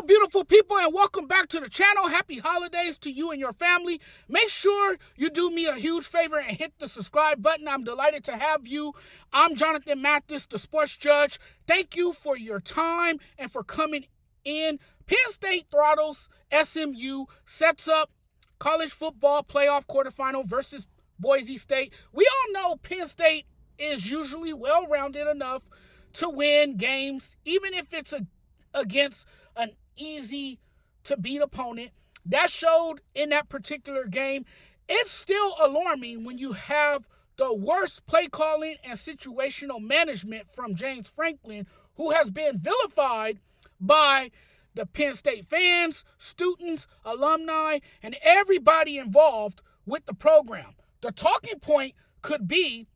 beautiful people, and welcome back to the channel. Happy holidays to you and your family. Make sure you do me a huge favor and hit the subscribe button. I'm delighted to have you. I'm Jonathan Mathis, the sports judge. Thank you for your time and for coming in. Penn State throttles SMU, sets up college football playoff quarterfinal versus Boise State. We all know Penn State is usually well-rounded enough to win games, even if it's against an easy-to-beat opponent. That showed in that particular game. It's still alarming when you have the worst play calling and situational management from James Franklin, who has been vilified by the Penn State fans, students, alumni, and everybody involved with the program. The talking point could be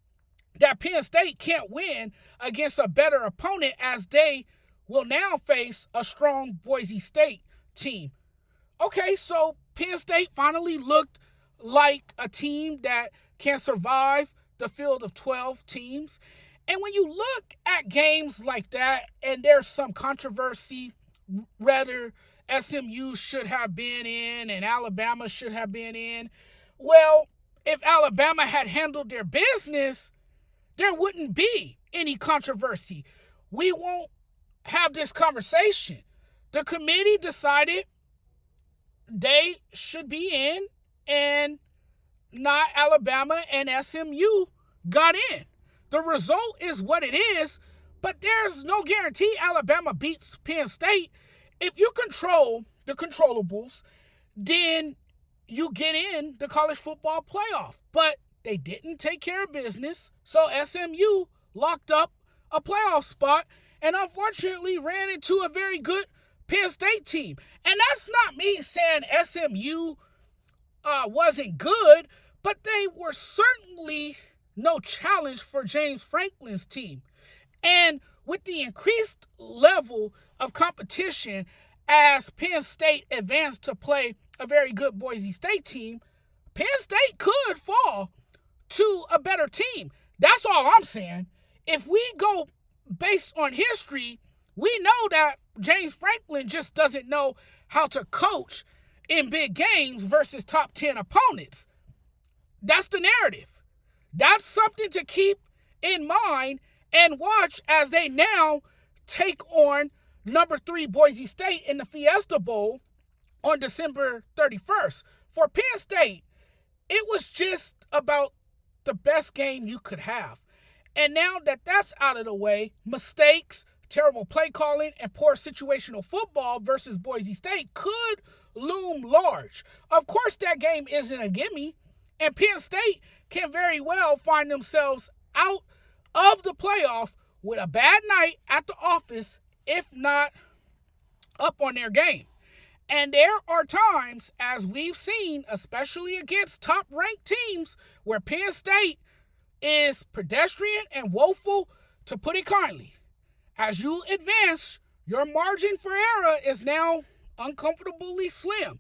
that Penn State can't win against a better opponent, as they will now face a strong Boise State team. Okay, so Penn State finally looked like a team that can survive the field of 12 teams. And when you look at games like that, and there's some controversy whether SMU should have been in and Alabama should have been in, well, if Alabama had handled their business, there wouldn't be any controversy. We won't have this conversation. The committee decided they should be in, and not Alabama and SMU got in. The result is what it is, but there's no guarantee Alabama beats Penn State. If you control the controllables, then you get in the college football playoff. But they didn't take care of business, so SMU locked up a playoff spot and unfortunately ran into a very good Penn State team. And that's not me saying SMU wasn't good, but they were certainly no challenge for James Franklin's team. And with the increased level of competition as Penn State advanced to play a very good Boise State team, Penn State could fall to a better team. That's all I'm saying. If we go based on history, we know that James Franklin just doesn't know how to coach in big games versus top 10 opponents. That's the narrative. That's something to keep in mind and watch as they now take on number 3 Boise State in the Fiesta Bowl on December 31st. For Penn State, it was just about the best game you could have. And now that that's out of the way, mistakes, terrible play calling, and poor situational football versus Boise State could loom large. Of course, that game isn't a gimme, and Penn State can very well find themselves out of the playoff with a bad night at the office, if not up on their game. And there are times, as we've seen, especially against top-ranked teams, where Penn State is pedestrian and woeful, to put it kindly. As you advance, your margin for error is now uncomfortably slim.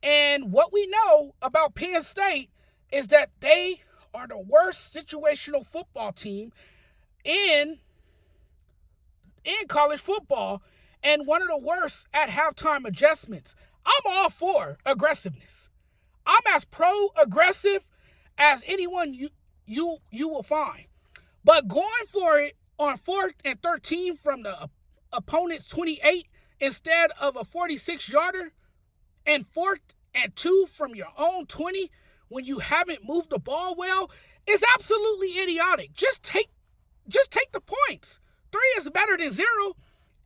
And what we know about Penn State is that they are the worst situational football team in college football, and one of the worst at halftime adjustments. I'm all for aggressiveness. I'm as pro-aggressive as anyone you will find. But going for it on 4th and 13 from the opponent's 28 instead of a 46-yarder, and 4th and 2 from your own 20 when you haven't moved the ball well is absolutely idiotic. Just take the points. 3 is better than 0.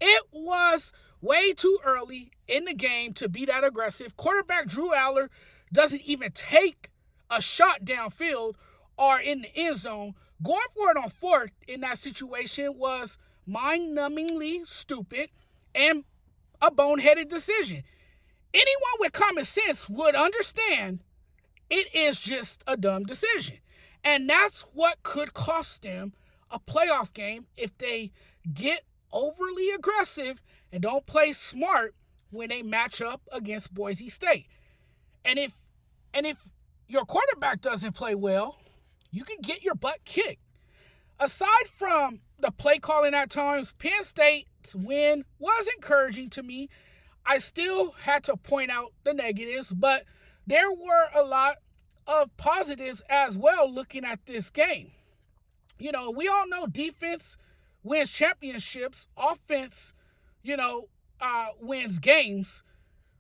It was way too early in the game to be that aggressive. Quarterback Drew Aller doesn't even take a shot downfield or in the end zone. Going for it on 4th in that situation was mind-numbingly stupid and a boneheaded decision. Anyone with common sense would understand it is just a dumb decision. And that's what could cost them a playoff game if they get overly aggressive and don't play smart when they match up against Boise State. And if your quarterback doesn't play well, you can get your butt kicked. Aside from the play calling at times, Penn State's win was encouraging to me. I still had to point out the negatives, but there were a lot of positives as well looking at this game. We all know defense wins championships, offense, wins games.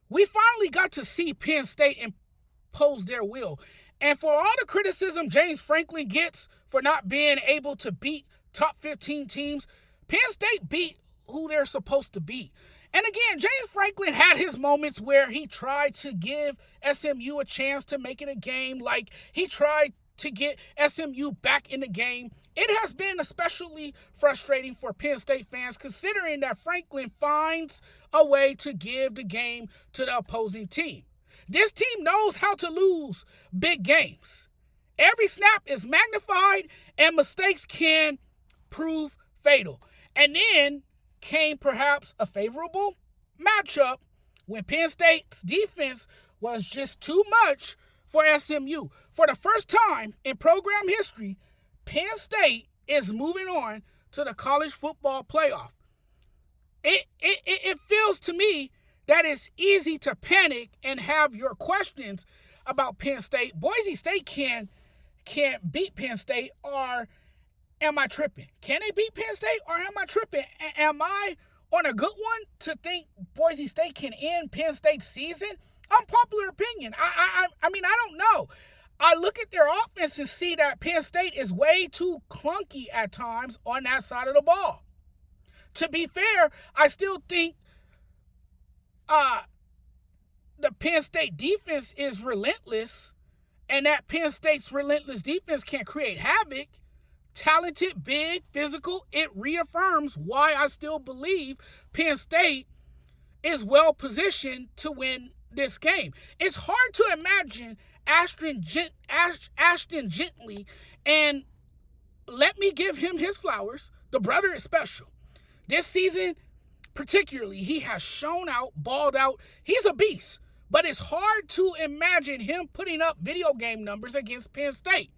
We finally got to see Penn State impose their will. And for all the criticism James Franklin gets for not being able to beat top 15 teams, Penn State beat who they're supposed to beat. And again, James Franklin had his moments where he tried to give SMU a chance to make it a game, like he tried to get SMU back in the game. It has been especially frustrating for Penn State fans considering that Franklin finds a way to give the game to the opposing team. This team knows how to lose big games. Every snap is magnified and mistakes can prove fatal. And then came perhaps a favorable matchup when Penn State's defense was just too much for SMU. For the first time in program history, Penn State is moving on to the college football playoff. It feels to me that it's easy to panic and have your questions about Penn State. Boise State can't beat Penn State, or am I tripping? Can they beat Penn State, or am I tripping? Am I on a good one to think Boise State can end Penn State's season? Unpopular opinion. I mean, I don't know. I look at their offense and see that Penn State is way too clunky at times on that side of the ball. To be fair, I still think the Penn State defense is relentless, and that Penn State's relentless defense can create havoc. Talented, big, physical, it reaffirms why I still believe Penn State is well positioned to win this game. It's hard to imagine Ashton Gently, and let me give him his flowers. The brother is special. This season, particularly, he has shown out, balled out. He's a beast, but it's hard to imagine him putting up video game numbers against Penn State.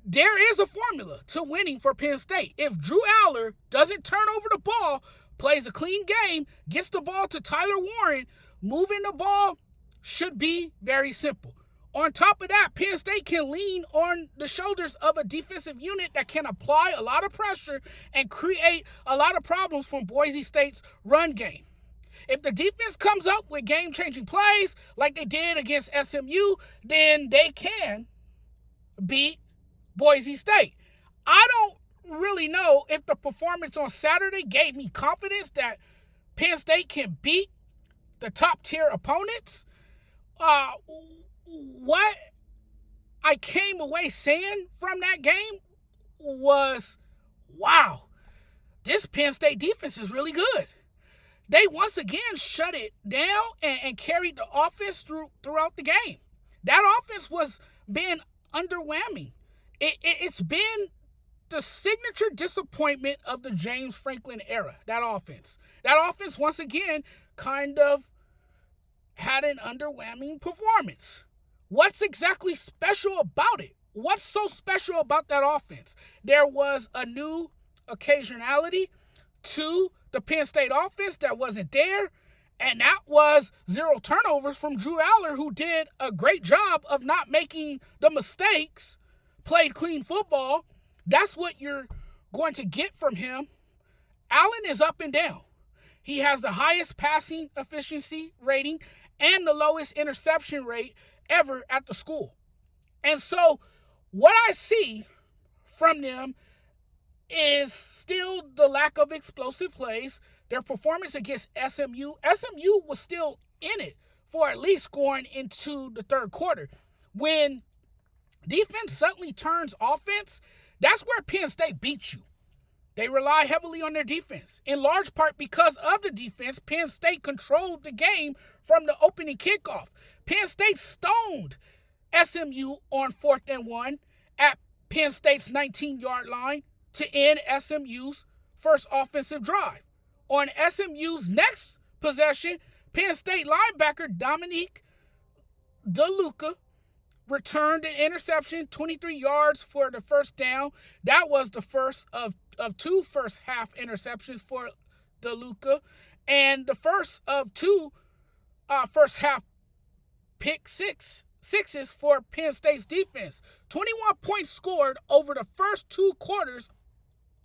There is a formula to winning for Penn State. If Drew Aller doesn't turn over the ball, plays a clean game, gets the ball to Tyler Warren, moving the ball should be very simple. On top of that, Penn State can lean on the shoulders of a defensive unit that can apply a lot of pressure and create a lot of problems from Boise State's run game. If the defense comes up with game-changing plays like they did against SMU, then they can beat Boise State. I don't really know if the performance on Saturday gave me confidence that Penn State can beat the top-tier opponents. What I came away saying from that game was, wow, this Penn State defense is really good. They once again shut it down and carried the offense throughout the game. That offense was being underwhelming. It's been the signature disappointment of the James Franklin era, that offense. That offense, once again, kind of had an underwhelming performance. What's exactly special about it? What's so special about that offense? There was a new occasionality to the Penn State offense that wasn't there, and that was 0 turnovers from Drew Aller, who did a great job of not making the mistakes, played clean football. That's what you're going to get from him. Allen is up and down. He has the highest passing efficiency rating and the lowest interception rate ever at the school. And so what I see from them is still the lack of explosive plays. Their performance against SMU was still in it for at least going into the third quarter. When defense suddenly turns offense, that's where Penn State beats you. They rely heavily on their defense. In large part because of the defense, Penn State controlled the game from the opening kickoff. Penn State stoned SMU on 4th and 1 at Penn State's 19-yard line to end SMU's first offensive drive. On SMU's next possession, Penn State linebacker Dominique DeLuca returned an interception, 23 yards for the first down. That was the first of two first-half interceptions for DeLuca. And the first of two first half pick sixes for Penn State's defense. 21 points scored over the first 2 quarters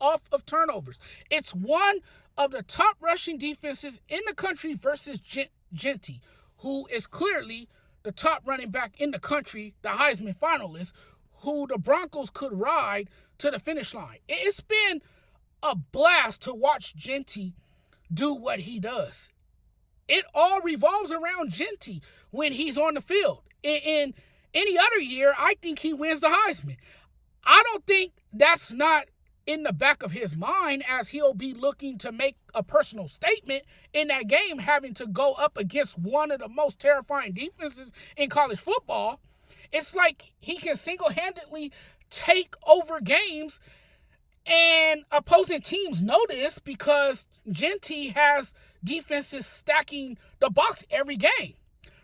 off of turnovers. It's one of the top rushing defenses in the country versus Genty, who is clearly the top running back in the country, the Heisman finalist, who the Broncos could ride to the finish line. It's been a blast to watch Genty do what he does. It all revolves around Genty when he's on the field. In any other year, I think he wins the Heisman. I don't think that's not in the back of his mind, as he'll be looking to make a personal statement in that game, having to go up against one of the most terrifying defenses in college football. It's like he can single-handedly take over games, and opposing teams know this because Genty has defenses stacking the box every game.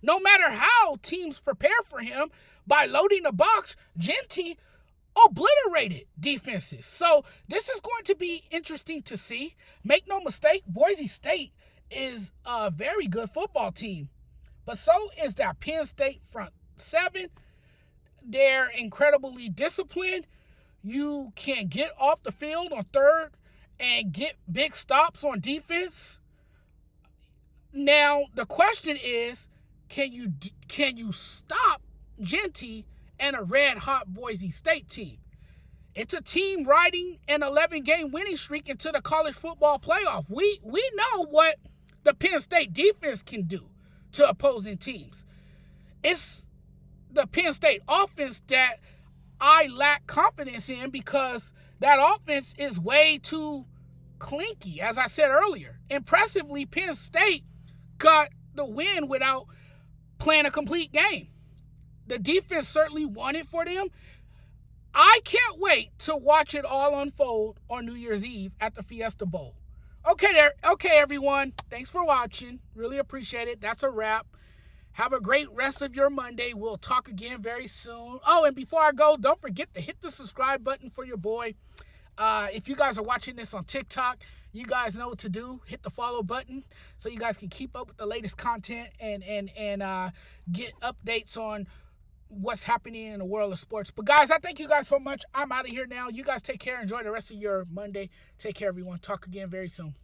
No matter how teams prepare for him, by loading the box, Genty obliterated defenses. So this is going to be interesting to see. Make no mistake, Boise State is a very good football team, but so is that Penn State front seven. They're incredibly disciplined. You can get off the field on third and get big stops on defense. Now, the question is, can you stop Genty and a red-hot Boise State team? It's a team riding an 11-game winning streak into the college football playoff. We know what the Penn State defense can do to opposing teams. It's the Penn State offense that I lack confidence in, because that offense is way too clinky, as I said earlier. Impressively, Penn State got the win without playing a complete game. The defense certainly won it for them. I can't wait to watch it all unfold on New Year's Eve at the Fiesta Bowl. Okay, everyone. Thanks for watching. Really appreciate it. That's a wrap. Have a great rest of your Monday. We'll talk again very soon. Oh, and before I go, don't forget to hit the subscribe button for your boy. If you guys are watching this on TikTok, you guys know what to do. Hit the follow button so you guys can keep up with the latest content and get updates on what's happening in the world of sports. But guys, I thank you guys so much. I'm out of here now. You guys take care. Enjoy the rest of your Monday. Take care, everyone. Talk again very soon.